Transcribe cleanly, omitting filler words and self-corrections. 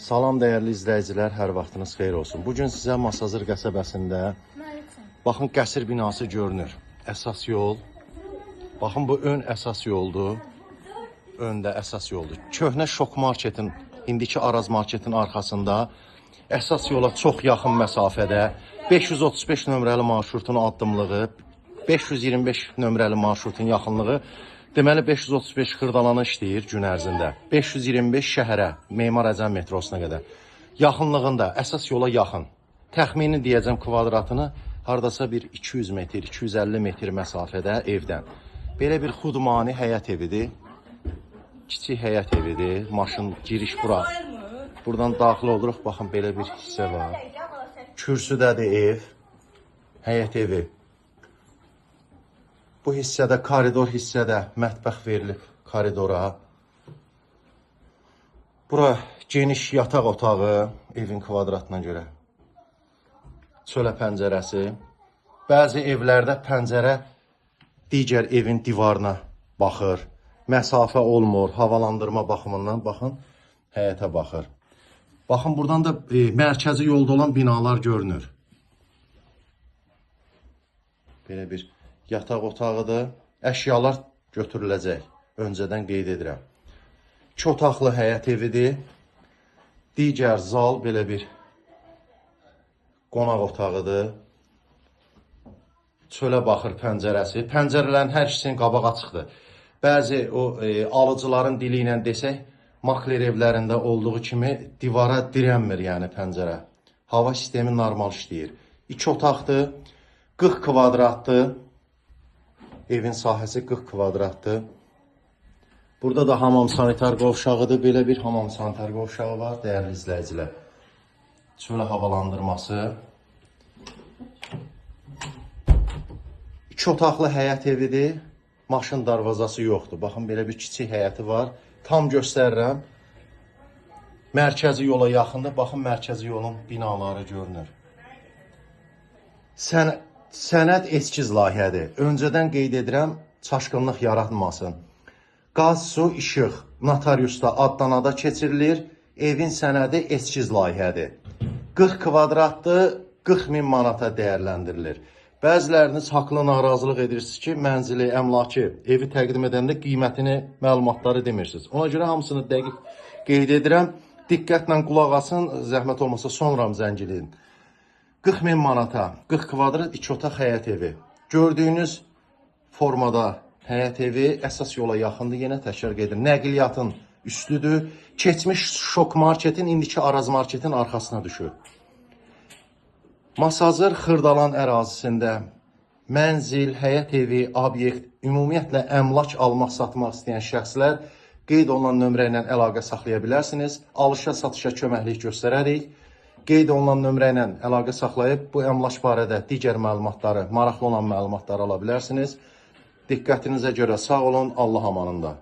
Salam dəyərli izləyicilər, hər vaxtınız xeyir olsun. Bugün sizə Masazır qəsəbəsində baxın qəsr binası görünür. Əsas yol. Baxın bu ön əsas yoldur. Öndə əsas yoldur. Köhnə Şok Marketin, indiki Araz Marketin arxasında əsas yola çox yaxın məsafədə 535 nömrəli marşrutun addımlığı, 525 nömrəli marşrutun yaxınlığı, deməli 535 Xırdalanı işləyir gün ərzində. 525 şəhərə, Memar Əcəm metrosuna qədər. Yaxınlığında, əsas yola yaxın. Təxmini deyəcəm kvadratını hardasa bir 200 metr, 250 metr məsafədə evdən. Belə bir xudmani həyət evidir. Kiçik həyət evidir. Maşın giriş bura. Buradan daxil oluruq. Baxın belə bir hissə var. Kürsüdədir ev. Həyət evi. Bu hissədə, koridor hissədə mətbəx verilib koridora. Bura geniş yataq otağı evin kvadratına görə. Çölə pəncərəsi. Bəzi evlərdə pəncərə digər evin divarına baxır. Məsafə olmur, havalandırma baxımından baxın, həyətə baxır. Baxın, buradan da mərkəzi yolda olan binalar görünür. Belə bir yataq otağıdır. Əşyalar götürüləcək. Öncədən qeyd edirəm. 2 otaqlı həyət evidir. Digər zal belə bir qonaq otağıdır. Çölə baxır pəncərəsi. Pəncərələrin hər ikisinin qabaq açıqdır. Bəzi o alıcıların dili ilə desək, makler evlərində olduğu kimi divara dirənmir, yəni pəncərə. Hava sistemi normal işləyir. 2 otaqdır, 40 kvadratdır. Evin sahəsi 40 kvadratdır. Burada da hamam sanitar qovşağıdır. Belə bir hamam sanitar qovşağı var, dəyərli izləyicilər. Çölə havalandırması. 2 otaqlı həyət evidir. Maşın darvazası yoxdur. Baxın, belə bir kiçik həyəti var. Tam göstərirəm. Mərkəzi yola yaxındır. Baxın, mərkəzi yolun binaları görünür. Sənəd eskiz layihədir. Öncədən qeyd edirəm, çaşqınlıq yaratmasın. Qaz, su, işıq notariusda adlanada keçirilir. Evin sənədi eskiz layihədir. 40 kvadratdır, 40 min manata dəyərləndirilir. Bəziləriniz haqlı narazılıq edirsiniz ki, mənzili, əmlakı, evi təqdim edəndə qiymətini, məlumatları demirsiniz. Ona görə hamısını dəqiq qeyd edirəm. Diqqətlə qulaq asın, zəhmət olmasa sonra zəngiliyin. 40 min manata, 40 kvadrat 2 otaq həyət evi. Gördüyünüz formada həyət evi əsas yola yaxındır, yenə təkrar edir. Nəqliyyatın üstüdür. Keçmiş Şok Marketin, indiki Araz Marketin arxasına düşür. Masazır Xırdalan ərazisində mənzil, həyət evi, obyekt, ümumiyyətlə əmlak almaq, satmaq istəyən şəxslər qeyd olunan nömrə ilə əlaqə saxlaya bilərsiniz. Alışa, satışa köməklik göstərərik. Qeyd olunan nömrə ilə əlaqə saxlayıb bu əmlak barədə digər məlumatları, maraqlı olan məlumatları ala bilərsiniz. Diqqətinizə görə sağ olun, Allah amanında.